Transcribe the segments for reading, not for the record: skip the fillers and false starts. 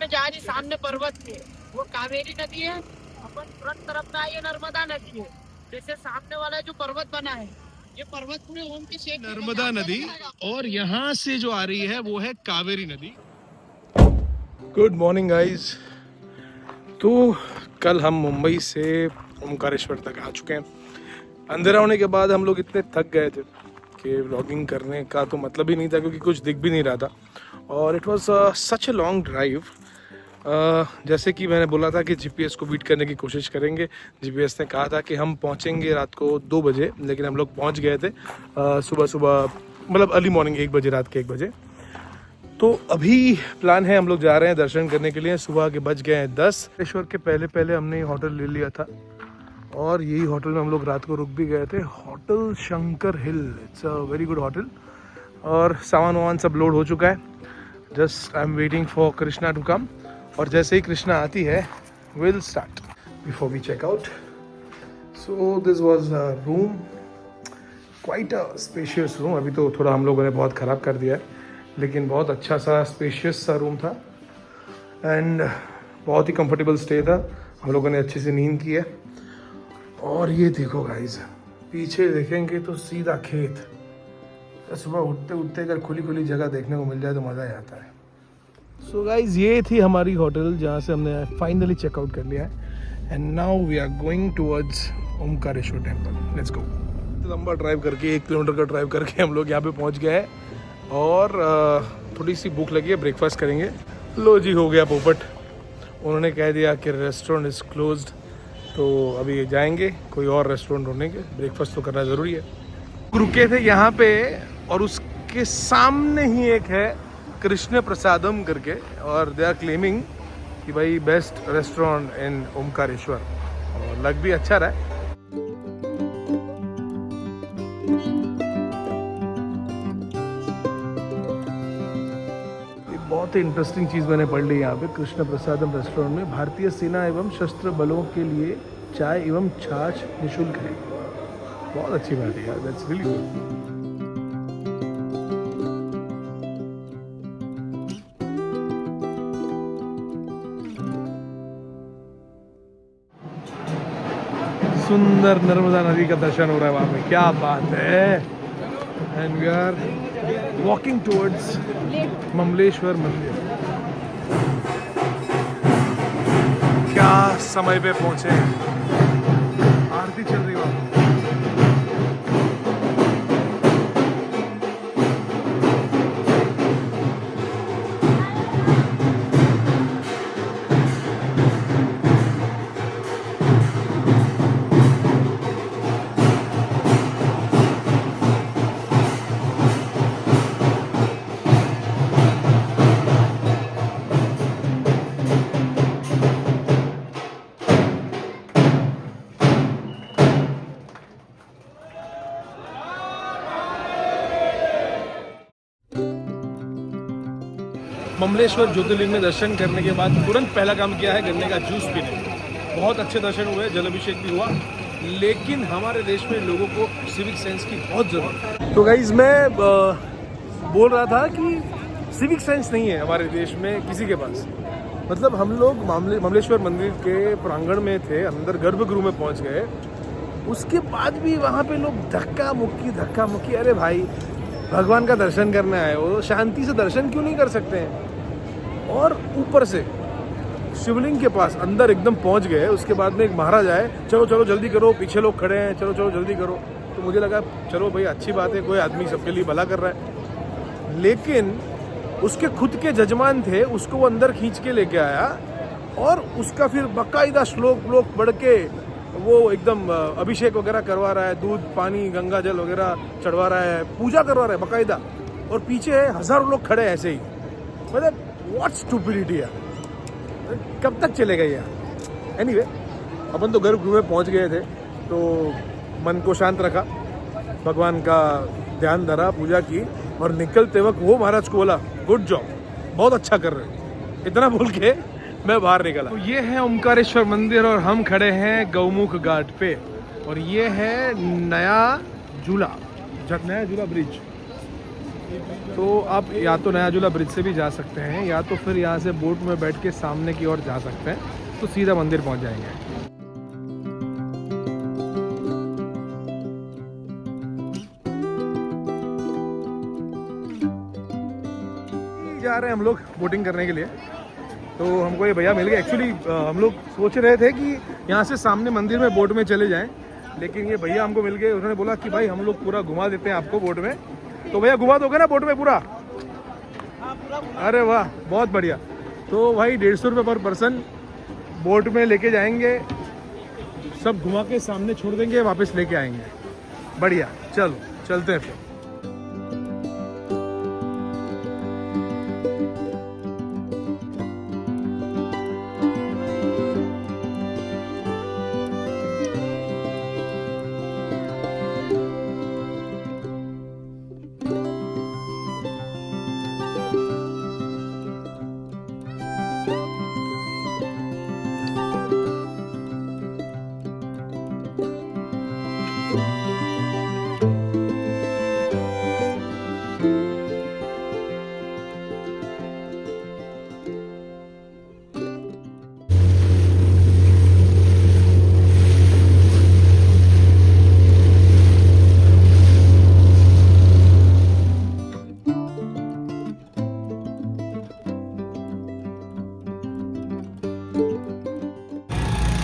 में जा रही, सामने पर्वत है, वो कावेरी नदी है। अपन तुरंत तरफ में आई है नर्मदा नदी है। जैसे सामने वाला जो पर्वत बना है, ये पर्वत पूरे ओम के शेप नर्मदा नदी, और यहाँ से जो आ रही है वो है कावेरी नदी। Good morning guys. तो कल हम मुंबई से ओमकारेश्वर तक आ चुके हैं। अंधेरा होने के बाद हम लोग इतने थक गए थे कि व्लॉगिंग करने का तो मतलब ही नहीं था, क्योंकि कुछ दिख भी नहीं रहा था। और it was such a long drive. जैसे कि मैंने बोला था कि जीपीएस को बीट करने की कोशिश करेंगे। जीपीएस ने कहा था कि हम पहुंचेंगे रात को 2 बजे, लेकिन हम लोग पहुंच गए थे सुबह मतलब अर्ली मॉर्निंग 1 बजे, रात के 1 बजे। तो अभी प्लान है, हम लोग जा रहे हैं दर्शन करने के लिए। सुबह के बज गए हैं 10। ओमकारेश्वर के पहले हमने ये होटल ले लिया था, और यही होटल में हम लोग रात को रुक भी गए थे। Hotel Shankar hill, it's a very good hotel. और सामान वामान सब लोड हो चुका है। Just I am waiting for Krishna to come, और जैसे ही कृष्णा आती है will start before we check out. So this was a room, quite a spacious room. अभी तो थोड़ा हम लोगों ने बहुत ख़राब कर दिया है, लेकिन बहुत अच्छा सा स्पेशियस सा रूम था, एंड बहुत ही कंफर्टेबल स्टे था। हम लोगों ने अच्छे से नींद की है। और ये देखो गाइस, पीछे देखेंगे तो सीधा खेत। तो सुबह उठते उठते अगर खुली खुली जगह देखने को मिल जाए तो मज़ा ही आता है। सो गाइस, ये थी हमारी होटल जहाँ से हमने फाइनली चेकआउट कर लिया है। And now we are going towards Omkareshwar temple. Let's go. लंबा ड्राइव करके, 1 किलोमीटर का ड्राइव करके हम लोग यहाँ पे पहुँच गए हैं। और थोड़ी सी भूख लगी है, ब्रेकफास्ट करेंगे। लो जी, हो गया पोपट। उन्होंने कह दिया कि रेस्टोरेंट इज़ क्लोज्ड, तो अभी जाएंगे कोई और रेस्टोरेंट ढूंढेंगे। ब्रेकफास्ट तो करना ज़रूरी है। रुके थे यहाँ पे, और उसके सामने ही एक है कृष्ण प्रसादम करके, और दे आर क्लेमिंग कि भाई बेस्ट रेस्टोरेंट इन ओमकारेश्वर, और लग भी अच्छा रहा है। बहुत ही इंटरेस्टिंग चीज़ मैंने पढ़ ली यहाँ पे कृष्ण प्रसादम रेस्टोरेंट में। भारतीय सेना एवं सशस्त्र बलों के लिए चाय एवं छाछ निःशुल्क है। बहुत अच्छी बात है यार, दैट्स रियली गुड। सुंदर नर्मदा नदी का दर्शन हो रहा है वहाँ पे, क्या बात है। And we are walking towards Mamleshwar Mandir. क्या समय पे पहुंचे हैं, आरती चल रही वहाँ। ममलेश्वर ज्योतिर्लिंग में दर्शन करने के बाद तुरंत पहला काम किया है गन्ने का जूस पीने। बहुत अच्छे दर्शन हुए, जल अभिषेक भी हुआ, लेकिन हमारे देश में लोगों को सिविक सेंस की बहुत ज़रूरत है। तो गाइज, मैं बोल रहा था कि सिविक सेंस नहीं है हमारे देश में किसी के पास। मतलब हम लोग ममलेश्वर मंदिर के प्रांगण में थे, अंदर गर्भगृह में पहुंच गए, उसके बाद भी वहाँ पे लोग धक्का मुक्की। अरे भाई, भगवान का दर्शन करने आए हो, शांति से दर्शन क्यों नहीं कर सकते हैं। और ऊपर से शिवलिंग के पास अंदर एकदम पहुंच गए, उसके बाद में एक महाराज आए, चलो जल्दी करो, पीछे लोग खड़े हैं, चलो जल्दी करो। तो मुझे लगा चलो भाई अच्छी बात है, कोई आदमी सबके लिए भला कर रहा है। लेकिन उसके खुद के जजमान थे, उसको वो अंदर खींच के लेके आया, और उसका फिर बाकायदा श्लोक पढ़ के वो एकदम अभिषेक वगैरह करवा रहा है, दूध पानी गंगा जल वगैरह चढ़वा रहा है, पूजा करवा रहा है बाकायदा। और पीछे हज़ारों लोग खड़े ऐसे ही। मतलब व्हाट स्टुपिडिटी यार, कब तक चलेगा यार। एनीवे, अपन तो गर्भगृह में पहुंच गए थे, तो मन को शांत रखा, भगवान का ध्यान धरा, पूजा की, और निकलते वक्त वो महाराज को बोला गुड जॉब, बहुत अच्छा कर रहे हैं। इतना बोल के मैं बाहर निकला। तो ये है ओमकारेश्वर मंदिर, और हम खड़े हैं गौमुख घाट पे, और ये है नया झूला ब्रिज। तो आप या तो नया झूला ब्रिज से भी जा सकते हैं या तो फिर यहाँ से बोट में बैठ के सामने की ओर जा सकते हैं, तो सीधा मंदिर पहुँच जाएंगे। जा रहे हैं हम लोग बोटिंग करने के लिए। तो हमको ये भैया मिल गए। एक्चुअली हम लोग सोच रहे थे कि यहाँ से सामने मंदिर में बोट में चले जाएं, लेकिन ये भैया हमको मिल गए। उन्होंने बोला कि भाई हम लोग पूरा घुमा देते हैं आपको बोट में। तो भैया घुमा दोगे ना बोट में पूरा? अरे वाह, बहुत बढ़िया। तो भाई 150 रुपये पर पर्सन बोट में लेके जाएंगे, सब घुमा के सामने छोड़ देंगे, वापस लेके आएंगे। बढ़िया, चलो चलते हैं फिर।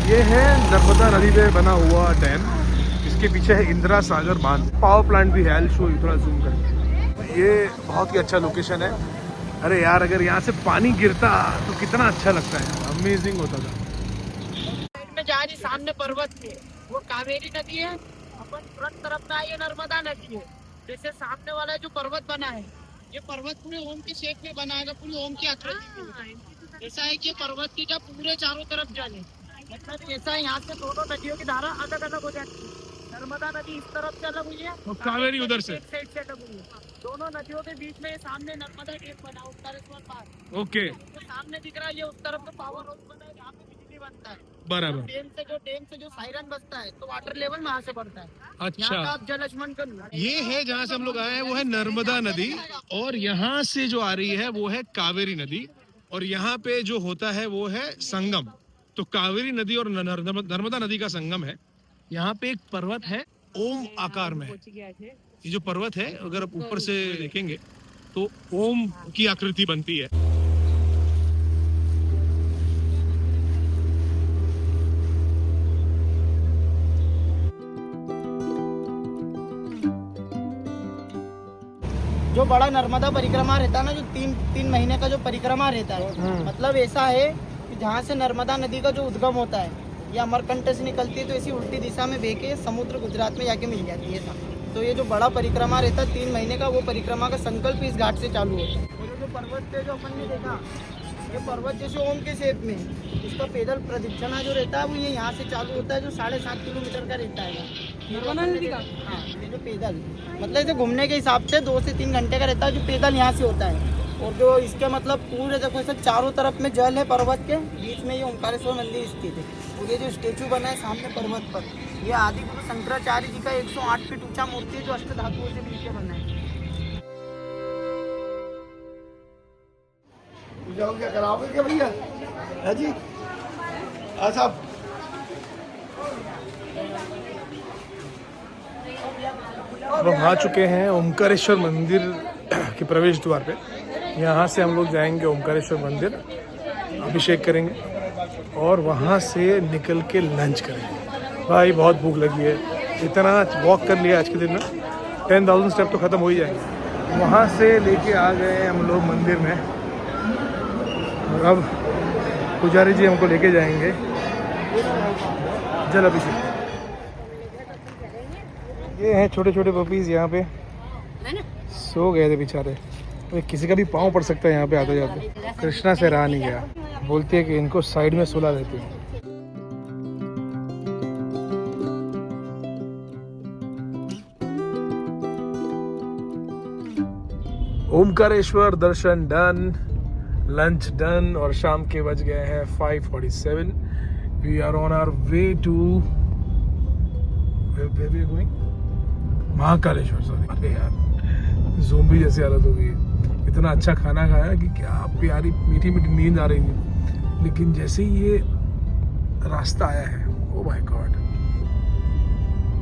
ये है नर्मदा नदी पे बना हुआ डैम, इसके पीछे है इंदिरा सागर बांध। पावर प्लांट भी है, आई शो थोड़ा जूम करके। ये बहुत ही अच्छा लोकेशन है। अरे यार, अगर यहाँ से पानी गिरता तो कितना अच्छा लगता है, अमेजिंग होता था। साइड में जा रही सामने पर्वत के, वो कावेरी नदी है। अपन फ्रंट तरफ में आइए नर्मदा नदी है। जैसे सामने वाला जो पर्वत बना है, ये पर्वत पूरे ओम के शेप में बना है, पूरे ओम की आकृति। ऐसा है कि पर्वत की जब पूरे चारों तरफ जाने, मतलब ऐसा है यहाँ से दोनों नदियों की धारा अलग अलग हो जाती है। नर्मदा नदी इस तरफ से अलग हुई है और कावेरी उधर से, एक साइड से अलग हुई है। दोनों नदियों के बीच में सामने नर्मदा डैम बना, ओंकारेश्वर पार्क। ओके, जो सामने दिख रहा है ये उस तरफ तो पावर हाउस बना है, जहाँ पे बिजली बनता है। बराबर। डैम से जो सायरन बजता है तो वाटर लेवल वहाँ से बढ़ता है। अच्छा, यहाँ का आप जल लक्ष्मण कर लो। ये है जहाँ से हम लोग आए हैं, वो है नर्मदा नदी। और यहाँ से जो आ रही है वो है कावेरी नदी। और यहाँ पे जो होता है वो है संगम। तो कावेरी नदी और नर्मदा नदी का संगम है। यहाँ पे एक पर्वत है, ओम आकार में है। ये जो पर्वत है, अगर आप ऊपर से देखेंगे तो ओम की आकृति बनती है। जो बड़ा नर्मदा परिक्रमा रहता है ना, जो तीन महीने का जो परिक्रमा रहता है, मतलब ऐसा है कि जहाँ से नर्मदा नदी का जो उद्गम होता है, ये अमरकंटक से निकलती है, तो ऐसी उल्टी दिशा में बह के समुद्र गुजरात में जाके मिल जाती है। तो ये जो बड़ा परिक्रमा रहता है 3 महीने का, वो परिक्रमा का संकल्प इस घाट से चालू होता है। जो पर्वत पे जो अपन ने देखा, ये पर्वत जैसे ओम के शेप में, इसका पैदल प्रदक्षिणा जो रहता है वो ये यहाँ से चालू होता है, जो 7.5 किलोमीटर का रहता है। हाँ, ये जो पैदल मतलब इसे घूमने के हिसाब से 2 से 3 घंटे का रहता है, जो पैदल यहाँ से होता है। और जो इसके मतलब पूरे देखो ऐसे चारों तरफ में जल है, पर्वत के बीच में ये ओंकारेश्वर मंदिर स्थित है। और ये जो स्टेचू बना है सामने पर्वत पर, ये आदि गुरु शंकराचार्य जी का 108 फीट ऊंचा मूर्ति है, जो अष्ट धातुओं से मिलकर बना है। क्या कराओगे क्या भैया? है जी, अच्छा। अब हम आ चुके हैं ओमकारेश्वर मंदिर के प्रवेश द्वार पे। यहाँ से हम लोग जाएंगे ओमकारेश्वर मंदिर, अभिषेक करेंगे और वहाँ से निकल के लंच करेंगे। भाई बहुत भूख लगी है, इतना वॉक कर लिया आज के दिन में, 10,000 स्टेप तो ख़त्म हो ही जाएंगे। वहाँ से लेके आ गए हम लोग मंदिर में, और अब पुजारी जी हमको लेके जाएंगे जल अभिषेक। ये हैं छोटे छोटे पपीज़, यहाँ पे सो गए थे बेचारे। तो किसी का भी पाँव पड़ सकता है यहाँ पे आते जाते। कृष्णा से रहा नहीं गया, बोलती है कि इनको साइड में सुला देती है। ओमकारेश्वर दर्शन डन, लंच डन, और शाम के बज गए हैं 5:47। We are on our way to Mahakaleshwar. Sorry, अरे यार ज़ोंबी जैसी हालत हो गई है। इतना अच्छा खाना खाया कि क्या प्यारी मीठी मीठी नींद आ रही थी, लेकिन जैसे ही ये रास्ता आया है, ओ माय गॉड।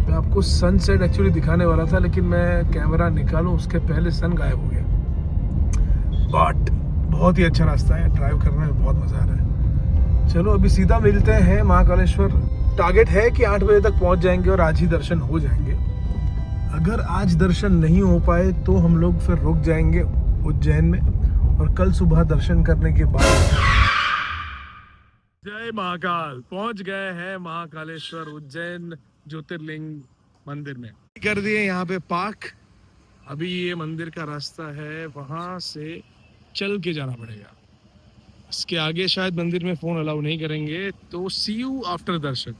मैं आपको सनसेट एक्चुअली दिखाने वाला था, लेकिन मैं कैमरा निकालूं उसके पहले सन गायब हो गया। बट बहुत ही अच्छा रास्ता है, ड्राइव करने में बहुत मज़ा आ रहा है। चलो अभी सीधा मिलते हैं महाकालेश्वर। टारगेट है कि 8 बजे तक पहुंच जाएंगे और आज ही दर्शन हो जाएंगे। अगर आज दर्शन नहीं हो पाए तो हम लोग फिर रुक जाएंगे उज्जैन में, और कल सुबह दर्शन करने के बाद जय महाकाल पहुंच गए हैं महाकालेश्वर उज्जैन ज्योतिर्लिंग मंदिर में। कर दिए यहाँ पे पार्क। अभी ये मंदिर का रास्ता है, वहां से चल के जाना पड़ेगा। इसके आगे शायद मंदिर में फोन अलाउ नहीं करेंगे, तो सी यू आफ्टर दर्शन।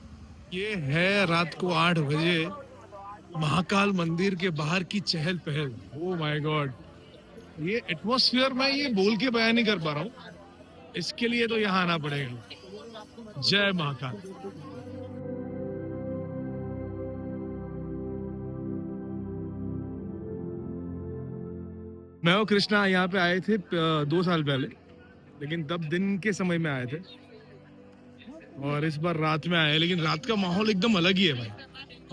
ये है रात को 8 बजे महाकाल मंदिर के बाहर की चहल पहल। ओ माय गॉड, ये एटमॉस्फेयर मैं ये बोल के बयान नहीं कर पा रहा हूँ, इसके लिए तो यहाँ आना पड़ेगा। जय महाकाल। मैं और कृष्णा यहाँ पे आए थे 2 साल पहले, लेकिन तब दिन के समय में आए थे, और इस बार रात में आए। लेकिन रात का माहौल एकदम अलग ही है भाई,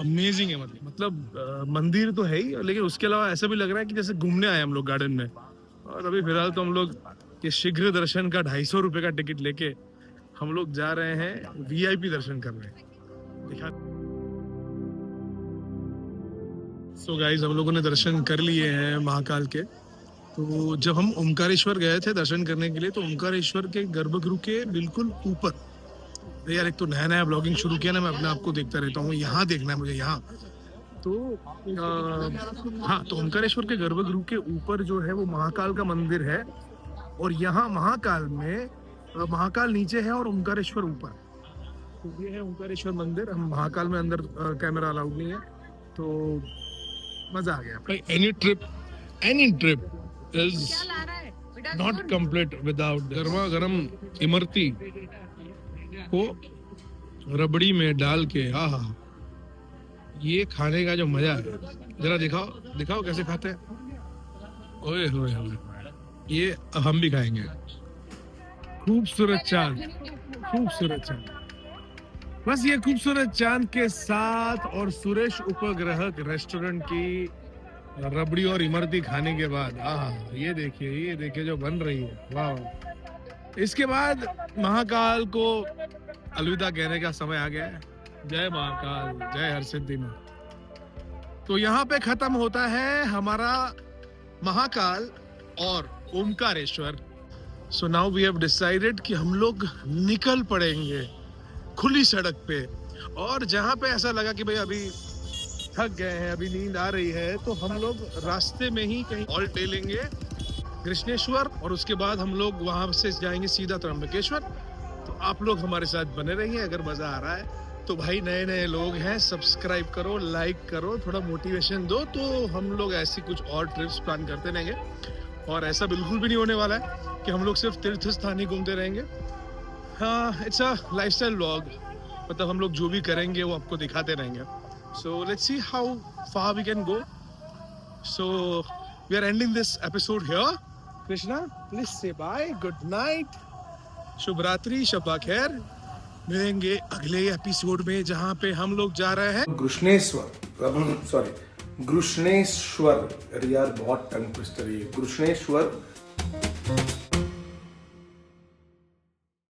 अमेजिंग है। मतलब मंदिर तो है ही, लेकिन उसके अलावा ऐसा भी लग रहा है कि जैसे घूमने आए हम लोग गार्डन में। और अभी फिलहाल तो हम लोग के शीघ्र दर्शन का 250 रुपए का टिकट लेके हम लोग जा रहे हैं VIP दर्शन करने। दिखा। सो गाइस, हम लोगों ने दर्शन कर लिए हैं महाकाल के। तो जब हम ओमकारेश्वर गए थे दर्शन करने के लिए, तो ओमकारेश्वर के गर्भगृह के बिल्कुल ऊपर, यार एक तो नया नया ब्लॉगिंग शुरू किया ना, मैं अपने आप को देखता रहता हूँ, यहाँ देखना है मुझे यहाँ। तो हाँ, तो ओमकारेश्वर के गर्भगृह के ऊपर जो है वो महाकाल का मंदिर है, और यहाँ महाकाल में महाकाल नीचे है और ओमकारेश्वर ऊपर। तो ये है ओमकारेश्वर मंदिर। हम महाकाल में अंदर कैमरा अलाउड नहीं है, तो मजा आ गया। Any trip is not complete without गर्मा गर्म इमरती को रबड़ी में डाल के। आहा, ये खाने का जो मजा है, जरा दिखाओ कैसे खाते हैं। ओए होए होए, ये हम भी खाएंगे। खूबसूरत चांद, खूबसूरत चांद। बस ये खूबसूरत चांद के साथ और सुरेश उपग्रह रेस्टोरेंट की रबड़ी और इमरती खाने के बाद, आहा, ये देखिए जो बन रही है, वाह। इसके बाद महाकाल को अलविदा कहने का समय आ गया है। जय महाकाल, जय हरसिद्धि। तो यहाँ पे खत्म होता है हमारा महाकाल और Omkareshwar. So now we have decided कि हम लोग निकल पड़ेंगे खुली सड़क पे, और जहाँ पे ऐसा लगा कि भाई अभी थक गए हैं, अभी नींद आ रही है, तो हम लोग रास्ते में ही कहीं ऑल्ट ले लेंगे कृष्णेश्वर, और उसके बाद हम लोग वहां से जाएंगे सीधा त्र्यंबकेश्वर। तो आप लोग हमारे साथ बने रहिए। अगर मजा आ रहा है तो भाई, नए लोग हैं, सब्सक्राइब करो, लाइक करो, थोड़ा मोटिवेशन दो, तो हम लोग ऐसी कुछ और ट्रिप्स प्लान करते रहेंगे। और ऐसा बिल्कुल भी नहीं होने वाला है कि हम लोग सिर्फ तीर्थ स्थान ही घूमते रहेंगे। हाँ, इट्स अ लाइफस्टाइल व्लॉग, मतलब हम लोग जो भी करेंगे वो आपको दिखाते रहेंगे। So let's see how far we can go. So we are ending this episode here. Krishna, please say bye, good night, शुभ रात्रि, शब्बा खैर। मिलेंगे अगले एपिसोड में, जहाँ पे हम लोग जा रहे हैं घृष्णेश्वर। यार बहुत टंग ट्विस्टर है, घृष्णेश्वर